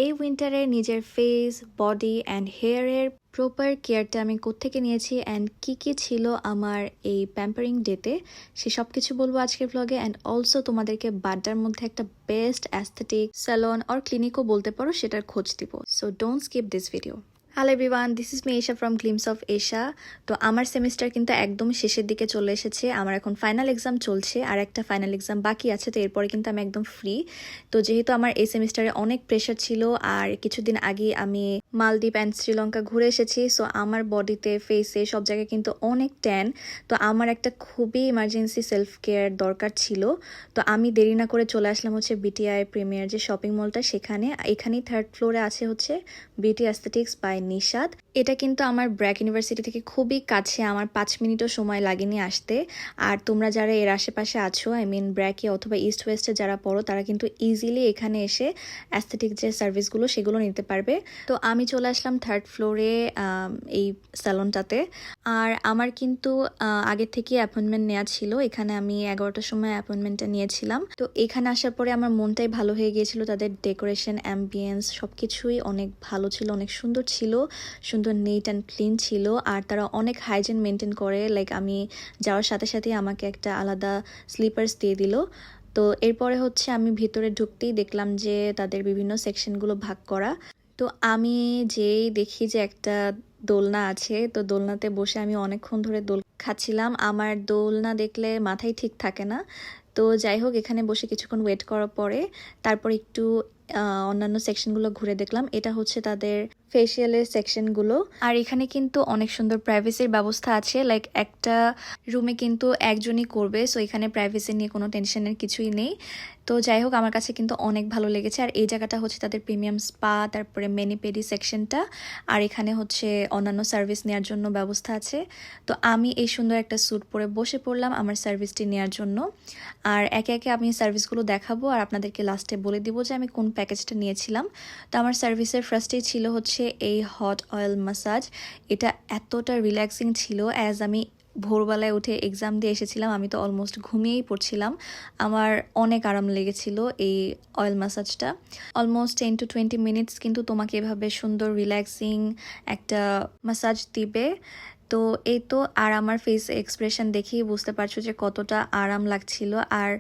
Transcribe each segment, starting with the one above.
এই উইন্টারে নিজের face, body and হেয়ারের proper কেয়ারটা আমি কোত্থেকে নিয়েছি অ্যান্ড কি ছিল আমার এই প্যাম্পারিং ডেতে, সে সব কিছু বলবো আজকের ব্লগে। অ্যান্ড অলসো তোমাদেরকে বাড্ডার মধ্যে একটা বেস্ট অ্যাস্থেটিক স্যালন অর ক্লিনিকও বলতে পারো, সেটার খোঁজ দিব। So don't skip this video. Hello everyone, this is me Esha from glimpse of Esha. তো আমার সেমিস্টার কিন্তু একদম শেষের দিকে চলে এসেছে। আমার এখন ফাইনাল এক্সাম চলছে, আর একটা ফাইনাল এক্সাম বাকি আছে। তো এরপরে কিন্তু আমি একদম ফ্রি। তো যেহেতু আমার এই সেমিস্টারে অনেক প্রেশার ছিল, আর কিছুদিন আগে আমি মালদ্বীপ অ্যান্ড শ্রীলঙ্কা ঘুরে এসেছি, সো আমার বডিতে, ফেসে, সব জায়গায় কিন্তু অনেক ট্যান। তো আমার একটা খুবই ইমার্জেন্সি সেলফ কেয়ার দরকার ছিল। তো আমি দেরি না করে চলে আসলাম হচ্ছে বিটিআই প্রিমিয়ার যে শপিং মলটা, সেখানে। এখানেই 3rd ফ্লোরে আছে হচ্ছে বিউটি অ্যাস্থেটিক্স বাই নিশাদ। এটা কিন্তু আমার ব্র্যাক ইউনিভার্সিটি থেকে খুবই কাছে, আমার 5 মিনিটও সময় লাগেনি আসতে। আর তোমরা যারা এর আশেপাশে আছো, আই মিন ব্র্যাকে অথবা ইস্ট ওয়েস্টে যারা পড়ো, তারা কিন্তু ইজিলি এখানে এসে অ্যাস্থেটিক যে সার্ভিসগুলো সেগুলো নিতে পারবে। তো আমি চলে আসলাম 3rd ফ্লোরে এই স্যালনটাতে। আর আমার কিন্তু আগের থেকে অ্যাপয়েন্টমেন্ট নেওয়া ছিল। এখানে আমি 11টার সময় অ্যাপয়েন্টমেন্টটা নিয়েছিলাম। তো এখানে আসার পরে আমার মনটাই ভালো হয়ে গিয়েছিল। তাদের ডেকোরেশন, অ্যাম্বিয়েন্স সব কিছুই অনেক ভালো ছিল, অনেক সুন্দর ছিল, সুন্দর নিট অ্যান্ড ক্লিন ছিল। আর তারা অনেক হাইজিন মেনটেন করে। লাইক আমি যাওয়ার সাথে সাথে আমাকে একটা আলাদা স্লিপার্স দিয়ে দিল। তো এরপরে হচ্ছে আমি ভিতরে ঢুকতেই দেখলাম যে তাদের বিভিন্ন সেকশনগুলো ভাগ করা। তো আমি যেই দেখি যে একটা দোলনা আছে, তো দোলনাতে বসে আমি অনেকক্ষণ ধরে দোল খাচ্ছিলাম। আমার দোলনা দেখলে মাথায় ঠিক থাকে না। তো যাই হোক, এখানে বসে কিছুক্ষণ ওয়েট করার পরে তারপর একটু অন্যান্য সেকশনগুলো ঘুরে দেখলাম। এটা হচ্ছে তাদের ফেসিয়ালের সেকশনগুলো। আর এখানে কিন্তু অনেক সুন্দর প্রাইভেসির ব্যবস্থা আছে। লাইক একটা রুমে কিন্তু একজনই করবে, সো এখানে প্রাইভেসি নিয়ে কোনো টেনশনের কিছুই নেই। তো যাই হোক, আমার কাছে কিন্তু অনেক ভালো লেগেছে। আর এই জায়গাটা হচ্ছে তাদের প্রিমিয়াম স্পা, তারপরে মেনিপেডি সেকশনটা। আর এখানে হচ্ছে অন্যান্য সার্ভিস নেওয়ার জন্য ব্যবস্থা আছে। তো আমি এই সুন্দর একটা স্যুট পরে বসে পড়লাম আমার সার্ভিসটি নেওয়ার জন্য। আর একে একে আমি সার্ভিসগুলো দেখাবো, আর আপনাদেরকে লাস্টে বলে দিব যে আমি কোন প্যাকেজটা নিয়েছিলাম। তো আমার সার্ভিসের ফার্স্টেই ছিল হচ্ছে এই হট অয়েল ম্যাসাজ। এটা এতটা রিল্যাক্সিং ছিল, অ্যাজ আমি ভোরবেলায় উঠে এক্সাম দিয়ে এসেছিলাম, আমি তো অলমোস্ট ঘুমিয়েই পড়ছিলাম। আমার অনেক আরাম লেগেছিল এই অয়েল ম্যাসাজটা। অলমোস্ট 10 to 20 মিনিটস কিন্তু তোমাকে এভাবে সুন্দর রিল্যাক্সিং একটা ম্যাসাজ দিবে। তো এই তো, আর আমার ফেস এক্সপ্রেশন দেখেই বুঝতে পারছো যে কতটা আরাম লাগছিল। আর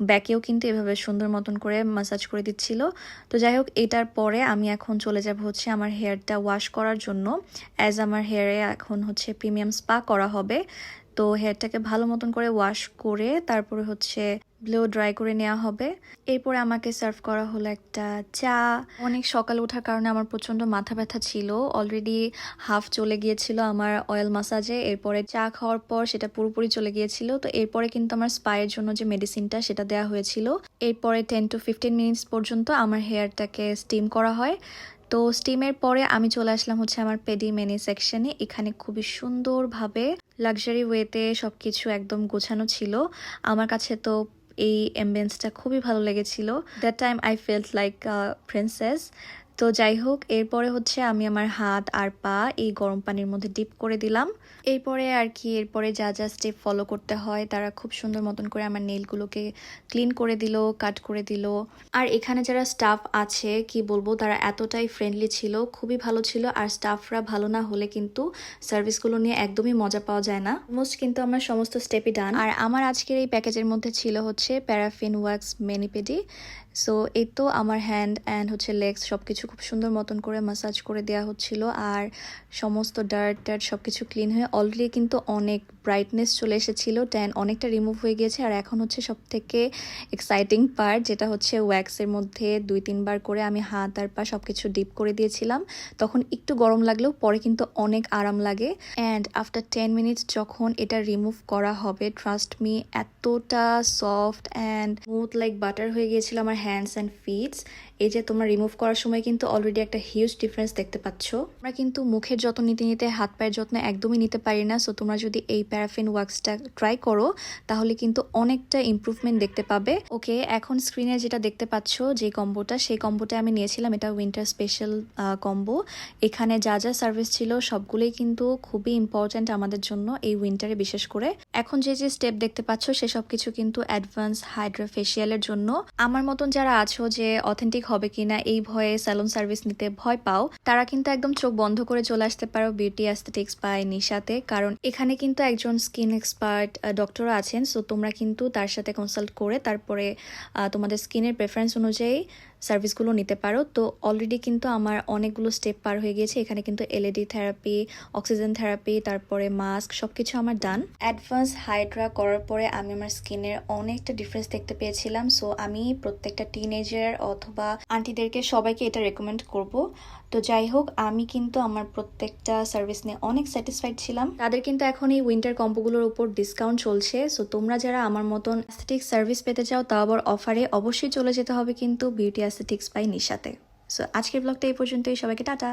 ব্যাকেও কিন্তু এভাবে সুন্দর মতন করে ম্যাসাজ করে দিচ্ছিল। তো যাই হোক, এটার পরে আমি এখন চলে যাব হচ্ছে আমার হেয়ারটা ওয়াশ করার জন্য, অ্যাজ আমার হেয়ারে এখন হচ্ছে প্রিমিয়াম স্পা করা হবে। তো হেয়ারটাকে ভালো মতন করে ওয়াশ করে তারপরে হচ্ছে ব্লো ড্রাই করে নেওয়া হবে। এরপরে আমাকে সার্ভ করা হলো একটা চা। অনেক সকালে ওঠার কারণে আমার প্রচণ্ড মাথা ব্যথা ছিল, অলরেডি হাফ চলে গিয়েছিল আমার অয়েল মাসাজে। এরপরে চা খাওয়ার পর সেটা পুরোপুরি চলে গিয়েছিল। তো এরপরে কিন্তু আমার স্পায়ের জন্য যে মেডিসিনটা সেটা দেওয়া হয়েছিল। এরপরে 10 to 15 মিনিটস পর্যন্ত আমার হেয়ারটাকে স্টিম করা হয়। তো স্টিমের পরে আমি চলে আসলাম হচ্ছে আমার পেডি মেনি সেকশনে। এখানে খুবই সুন্দরভাবে লাক্সারি ওয়েতে সবকিছু একদম গোছানো ছিল। আমার কাছে তো এই অ্যাম্বিয়েন্সটা খুবই ভালো লেগেছিল। That time I felt like princess. তো যাই হোক, এরপরে হচ্ছে আমি আমার হাত আর পা এই গরম পানির মধ্যে ডিপ করে দিলাম। এরপরে আর কি, এরপরে যা যা স্টেপ ফলো করতে হয় তারা খুব সুন্দর মতন করে আমার নেলগুলোকে ক্লিন করে দিল, কাট করে দিল। আর এখানে যারা স্টাফ আছে কি বলবো, তারা এতটাই ফ্রেন্ডলি ছিল, খুবই ভালো ছিল। আর স্টাফরা ভালো না হলে কিন্তু সার্ভিসগুলো নিয়ে একদমই মজা পাওয়া যায় না। অলমোস্ট কিন্তু আমার সমস্ত স্টেপই ডান। আর আমার আজকের এই প্যাকেজের মধ্যে ছিল হচ্ছে প্যারাফিন ওয়াক্স মেনিপেডি। সো এই তো আমার হ্যান্ড অ্যান্ড হচ্ছে লেগস সব কিছু খুব সুন্দর মতন করে ম্যাসাজ করে দেওয়া হচ্ছিল। আর সমস্ত ডার্ট সব কিছু ক্লিন হয়ে অলরেডি কিন্তু অনেক ব্রাইটনেস চলে এসেছিলো, ট্যান অনেকটা রিমুভ হয়ে গিয়েছে। আর এখন হচ্ছে সব থেকে এক্সাইটিং পার্ট, যেটা হচ্ছে ওয়্যাক্সের মধ্যে 2-3 বার করে আমি হাত আর পা সব কিছু ডিপ করে দিয়েছিলাম। তখন একটু গরম লাগলেও পরে কিন্তু অনেক আরাম লাগে। অ্যান্ড আফটার 10 মিনিটস যখন এটা রিমুভ করা হবে, ট্রাস্ট মি, এতটা soft and smooth like butter হয়ে গিয়েছিল আমার হ্যান্ডস অ্যান্ড ফিটস। এই যে তোমরা রিমুভ করার সময় কিন্তু অলরেডি একটা হিউজ ডিফারেন্স দেখতে পাচ্ছ। আমরা কিন্তু মুখের যত্ন নিতে নিতে হাত পায়ের যত্ন একদমই নিতে পারি না। সো তোমরা যদি এই প্যারাফিন ওয়াক্সটা ট্রাই করো তাহলে কিন্তু অনেকটা ইমপ্রুভমেন্ট দেখতে পাবে। ওকে, এখন স্ক্রিনে যেটা দেখতে পাচ্ছ যে কম্বোটা, সেই কম্বোটা আমি নিয়েছিলাম। এটা উইন্টার স্পেশাল কম্বো। এখানে যা যা সার্ভিস ছিল সবগুলোই কিন্তু খুবই ইম্পর্ট্যান্ট আমাদের জন্য এই উইন্টারে বিশেষ করে। এখন যে যে স্টেপ দেখতে পাচ্ছ সে সব কিছু কিন্তু অ্যাডভান্স হাইড্রা ফেশিয়ালের জন্য। আমার মতন যারা আছো যে অথেন্টিক অথেন্টিক হবে কিনা এই ভয়ে স্যালন সার্ভিস নিতে ভয় পাও, তারা কিন্তু একদম চোখ বন্ধ করে চলে আসতে পারো বিউটি অ্যাস্থেটিক্স বাই নিশাতে। কারণ এখানে কিন্তু একজন স্কিন এক্সপার্ট ডক্টর আছেন, সো তোমরা কিন্তু তার সাথে কনসাল্ট করে তারপরে তোমাদের স্কিনের প্রেফারেন্স অনুযায়ী সার্ভিসগুলো নিতে পারো। তো অলরেডি কিন্তু আমার অনেকগুলো স্টেপ পার হয়ে গিয়েছে। এখানে কিন্তু এলইডি থেরাপি, অক্সিজেন থেরাপি, তারপরে মাস্ক সবকিছু আমার ডান। অ্যাডভান্স হাইড্রা করার পরে আমি আমার স্কিনের অনেকটা ডিফারেন্স দেখতে পেয়েছিলাম। সো আমি প্রত্যেকটা টিনেজার অথবা আন্টিদেরকে সবাইকে এটা রেকমেন্ড করব। তো যাই হোক, আমি কিন্তু আমার প্রত্যেকটা সার্ভিস নিয়ে অনেক স্যাটিসফাইড ছিলাম। তাদের কিন্তু এখন এই উইন্টার কম্বোগুলোর উপর ডিসকাউন্ট চলছে। সো তোমরা যারা আমার মতন অ্যাস্থেটিক সার্ভিস পেতে চাও, তাও আবার অফারে, অবশ্যই চলে যেতে হবে কিন্তু বিউটি অ্যাস্থেটিক্স বাই নিশাতে। সো আজকের ব্লগটা এই পর্যন্তই। সবাইকে টাটা।